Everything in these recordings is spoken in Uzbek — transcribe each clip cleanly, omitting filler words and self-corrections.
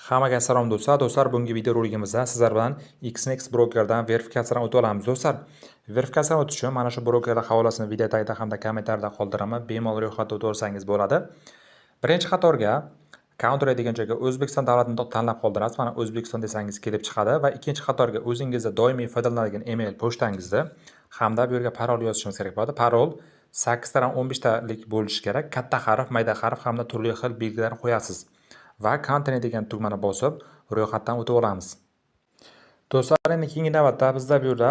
Hammaga salom do'stlar. Do'stlar, bugungi video roligimizda sizlar bilan XNX brokerdan verifikatsiyadan o'tib olamiz do'stlar. Verifikatsiyadan o'tish uchun mana shu brokerda havolasini video tagida hamda kommentariyada qoldiraman. Bemalol ro'yxatda o'tib olsangiz bo'ladi. Birinchi qatorga counter degan joyga O'zbekiston davlatini tanlab qoldirasiz. Mana O'zbekiston desangiz kelib chiqadi va ikkinchi qatorga o'zingizda doimiy foydalanadigan email pochtangizni hamda bu yerga parol yozishingiz kerak bo'ladi. Parol 8 tadan 15 talik bo'lishi kerak. Katta harf, mayda harf hamda turli xil belgilarni qo'yasiz. Va continue degan tugmani bosib ro'yxatdan o'tib olamiz. Do'stlar, endi keyingi navbatda bizda bu yerda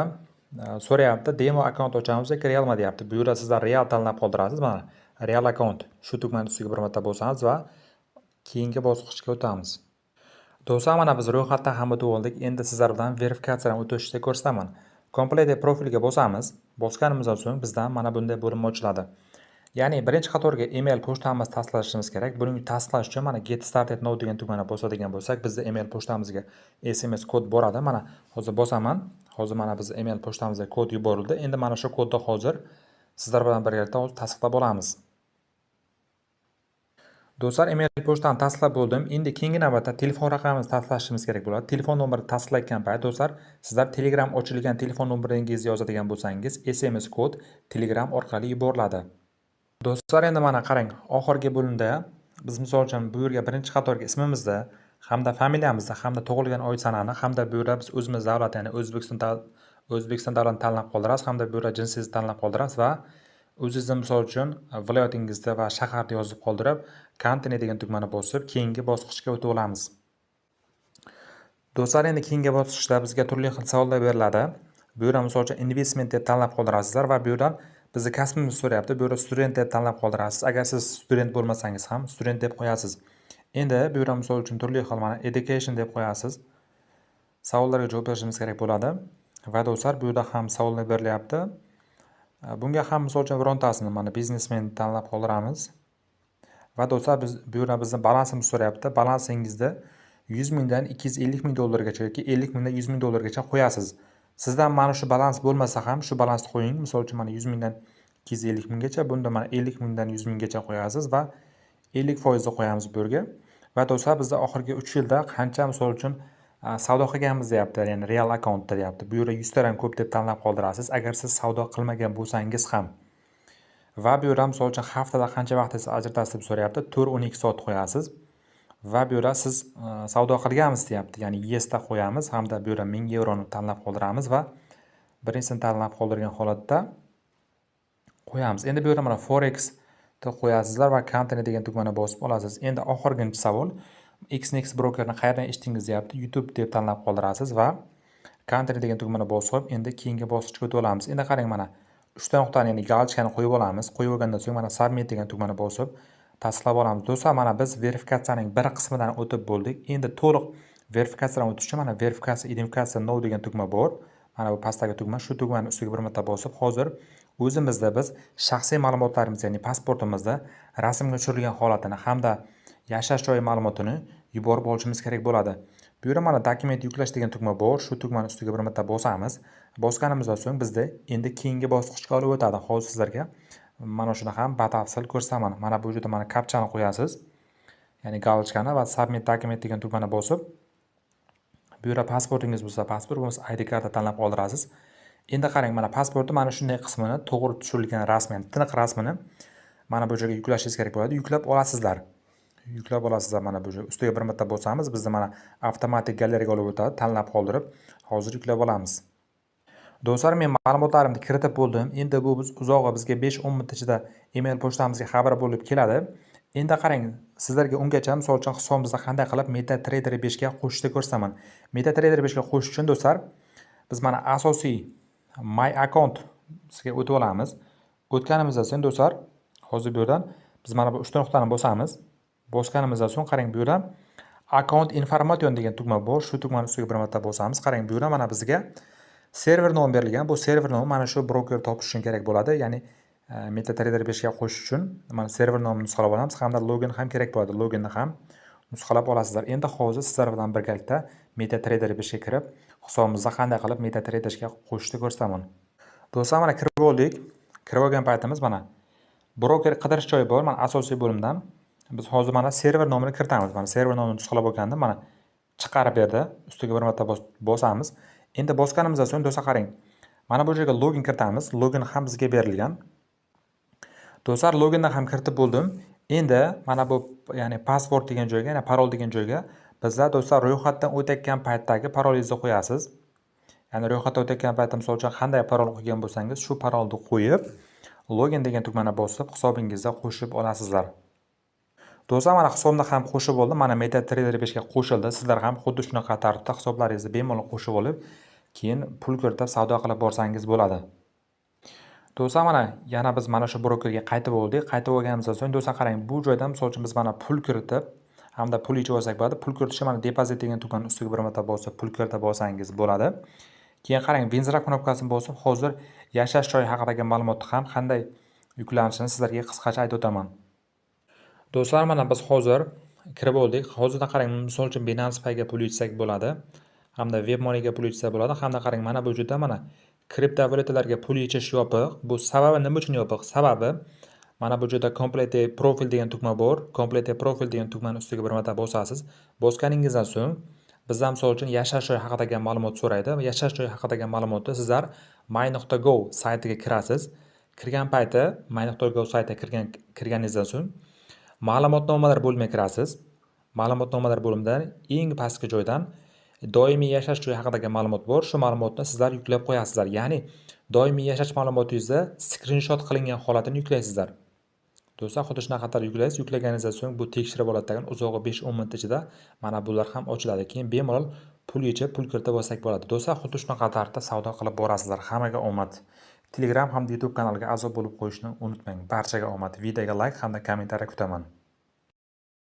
so'rayapti, demo akkaunt ochamiz yoki realmi deyapti. Bu yerda sizlar real tanlab qoldirasiz. Mana real akkaunt shu tugmani ustiga bir marta bosamiz va keyingi bosqichga o'tamiz. Do'stlar, mana biz ro'yxatdan ham o'tib oldik. Endi sizlar bilan verifikatsiyadan o'tishni ko'rsataman. Complete profilga bosamiz. Bosganimizdan so'ng bizdan mana bunday bo'linma ochiladi. Ya'ni birinchi qatorga email pochtamizni tasdiqlashimiz kerak. Buning tasdiqlash uchun mana get started now degan tugmani bosadigan bo'lsak, bizda email pochtamizga SMS kod boradi. Mana hozir bosaman. Hozir mana biz email pochtamizga kod yuborildi. Endi mana shu kodni hozir sizlar bilan birgalikda tasdiqlab olamiz. Do'stlar, email pochtani tasdiqlab bo'ldim. Endi keyingi navbatda telefon raqamimizni tasdiqlashimiz kerak bo'ladi. Telefon nomerini tasdiqlayotgan payt do'stlar, sizlar Telegram ochilgan telefon nomeringizni yozadigan bo'lsangiz, SMS kod Telegram orqali yuboriladi. Do'stlar, endi mana qarang, oxirgi bo'limda biz misol uchun bu yerga birinchi qatorga ismimizni hamda familiyamizni hamda tug'ilgan oy sanani hamda bu yerda biz o'zimiz davlat, ya'ni O'zbekiston davlatini tanlab qoldirasiz hamda bu yerda jinsingizni tanlab qoldirasiz va o'zingizni misol uchun viloyatingizni va shaharni yozib qoldirib, continue degan tugmani bosib keyingi bosqichga o'tib olamiz. Do'stlar, endi keyingi bosqichda bizga turli xil savollar beriladi. Bu yerda misol uchun investment deb tanlab qoldirasizlar va bu yerdan bizni kasbimizni so'rayapti. Bu yerda student deb tanlab qoldirasiz. Agar siz student bo'lmasangiz ham student deb qo'yasiz. Endi bu yerda misol uchun turli xil mana education deb qo'yasiz. Savollarga javob berishimiz kerak bo'ladi. Va do'stlar, bu yerda ham savollar berilyapti. Bunga ham misol uchun birontasini mana biznesmen tanlab qoldiramiz. Va do'stlar, biz bu yerda bizni balansimizni so'rayapti. Balansingizni 100 mingdan 250 ming dollargacha yoki 50 mingdan 100 ming dollargacha qo'yasiz. Sizdan mana shu balans bo'lmasa ham shu balansni qo'ying. Misol uchun mana 100 mingdan 250 minggacha, bunda mana 50 mingdan 100 minggacha qo'yasiz va 50% qo'yamiz bu yerga. Va do'stlar, bizda oxirgi 3 yilda qancha misol uchun savdo qilganmiz deyapti, ya'ni real akkauntda deyapti. Bu yerda 100 tadan ko'p deb tanlab qoldirasiz agar siz savdo qilmagan bo'lsangiz ham. Va bu yerda misol uchun haftada qancha vaqtingizni ajratasiz deb so'rayapti. 4-12 soat qo'yasiz. Va bu yerda siz savdo qilganmiz deyapti, ya'ni yesda qo'yamiz hamda bu yerda 1000 evroni tanlab qoldiramiz va birinchisini tanlab qoldirgan holatda qo'yamiz. Endi bu yerda mana forex deb qo'yasizlar va continue degan tugmani bosib olasiz. Endi oxirgi savol, XNX brokerni qayerdan eshitdingiz deyapti. YouTube deb tanlab qoldirasiz va continue degan tugmani bosib endi keyingi bosqichga o'tib olamiz. Endi qarang, mana 3 ta nuqtani, ya'ni galchkani qo'yib olamiz. Qo'yib olgandan so'ng mana submit degan tugmani bosib tasdiqlab olamiz. Do'stlar, mana biz verifikatsiyaning bir qismidan o'tib bo'ldik. Endi to'liq verifikatsiyadan o'tish uchun mana verifikatsiya identifikatsiya now degan tugma bor. Mana bu pastdagi tugma, shu tugmani ustiga bir marta bosib, hozir o'zimizda biz shaxsiy ma'lumotlarimiz, ya'ni pasportimizda rasmga tushirilgan holatini hamda yashash joyi ma'lumotini yuborib olishimiz kerak bo'ladi. Bu yerda mana dokument yuklash degan tugma bor. Shu tugmani ustiga bir marta bosamiz. Bosganimizdan so'ng bizda endi keyingi bosqichga olib o'tadi. Hozir sizlarga mana shuni ham batafsil ko'rsataman. Mana bu yerda mana kapchani qo'yasiz. Ya'ni galchkani va submit document degan tugmani bosib, bu yerda pasportingiz bo'lsa pasport, bo'lmasa ID karta tanlab qoldirasiz. Endi qarang, mana pasportni mana shunday qismini, to'g'ri tushirilgan rasmini, tiniq rasmini mana bu joyga yuklashingiz kerak bo'ladi. Yuklab olasizlar. Yuklab olasizlar mana bu joyga. Ustiga bir marta bosamiz, bizda mana avtomatik galeriyaga olib o'tadi. Tanlab qoldirib, hozir yuklab olamiz. Do'stlar, men ma'lumotlarimni kiritib bo'ldim. Endi bu uzog'i bizga 5-10 minut ichida email pochtamizga xabar bo'lib keladi. Endi qarang, sizlarga ungacha misol uchun hisobimizda qanday qilib MetaTrader 5 ga qo'shishni ko'rsataman. MetaTrader 5 ga qo'shish uchun do'stlar, biz mana asosiy My account sizga o'tib olamiz. O'tganimizdan so'ng do'stlar, hozir bu yerdan biz mana bu 3 ta nuqtani bosamiz. Bosganimizdan so'ng qarang, bu yerda account information degan tugma bor. Shu tugmani ustiga bir marta bosamiz. Qarang, bu yerda mana bizga server nomi berilgan. Bu server nomi mana shu broker topish uchun kerak bo'ladi. Ya'ni MetaTrader 5 ga qo'shish uchun mana server nomini nusxalab olamiz. Hamda login ham kerak bo'ladi. Loginni ham nusxalab olasizlar. Endi hozir sizlar bilan birgalikda MetaTrader 5 ga kirib, hisobimizda qanday qilib MetaTrader ga qo'shishni ko'rsataman. Do'stlar, mana kirib oldik. Kirib olgan paytimiz mana broker qidirish joyi bor. Mana asosiy bo'limdan biz hozir mana server nomini kiritamiz. Mana server nomini nusxalab olgandim. Mana chiqarib berdi. Ustiga bir marta bosamiz. Endi bosganimizdan so'ng do'stlar qarang. Mana bu yerga login kiritamiz. Login ham bizga berilgan. Do'stlar, loginni ham kiritib bo'ldim. Endi mana bu ya'ni password degan joyga, ya'ni parol degan joyga bizlar do'stlar ro'yxatdan o'tayotgan paytdagi parolingizni qo'yasiz. Ya'ni ro'yxatdan o'tayotgan paytda misol uchun qanday parol qo'ygan bo'lsangiz, shu parolni qo'yib, login degan tugmani bosib hisobingizga qo'shib olasizlar. Do'stlar, mana hisobni ham qo'shib oldim. Mana MetaTrader 5 ga qo'shildi. Sizlar ham xuddi shunaqa tartibda hisoblaringizni bemalol qo'shib olib, keyin pul kiritib savdo qilib borsangiz bo'ladi. Do'stlar, mana yana biz mana shu brokerga qaytib oldik. Qaytib olganimizdan so'ng do'stlar qarang, bu joyda misol uchun biz mana pul kiritib hamda pul yechib olsak bo'ladi. Pul kiritishga mana depozit degan tugmani ustiga bir marta bosib pul kiritib olsangiz bo'ladi. Keyin qarang, Vinzira knopkasini bosib hozir yashash joyi haqidagi ma'lumotni ham qanday yuklanishini sizlarga qisqacha aytib o'taman. Do'stlar, mana biz hozir kirib oldik. Hozirda qarang, misol uchun Binance Pay ga pul yechsak bo'ladi, hamda WebMoney ga pul yechsa bo'ladi. Hamda qarang, mana bu yerda mana kriptovalyutalarga pul yechish yopiq. Bu sababi nima uchun yopiq? Sababi mana bu yerda Complete Profile degan tugma bor. Complete Profile degan tugmani ustiga bir marta bosasiz. Bosganingizdan so'ng bizdan misol uchun yashash joyi haqidagi ma'lumot so'raydi. Yashash joyi haqidagi ma'lumotni sizlar my.go saytiga kirasiz. Kirgan payti my.go saytiga kirganingizdan so'ng ma'lumotnomalar bo'limiga kirasiz. Ma'lumotnomalar bo'limidan eng pastki joydan doimiy yashash joyi haqidagi ma'lumot bor. Shu ma'lumotni sizlar yuklab qo'yasizlar. Ya'ni doimiy yashash ma'lumotingizni screenshot qilingan holatini yuklaysizlar. Do'stlar, xuddi shunaqa qilib yuklaysiz. Yuklaganingizdan so'ng bu tekshirib oladi degan uzog'i 5-10 minut ichida mana bular ham ochiladi. Keyin bemalol pul yechib, pul kiritib olsak bo'ladi. Do'stlar, xuddi shunaqa tartibda savdo qilib borasizlar. Hammaga omad. Telegram hamda YouTube kanaliga a'zo bo'lib qo'yishni unutmang. Barchaga omad. Videoga like hamda kommentariy kutaman.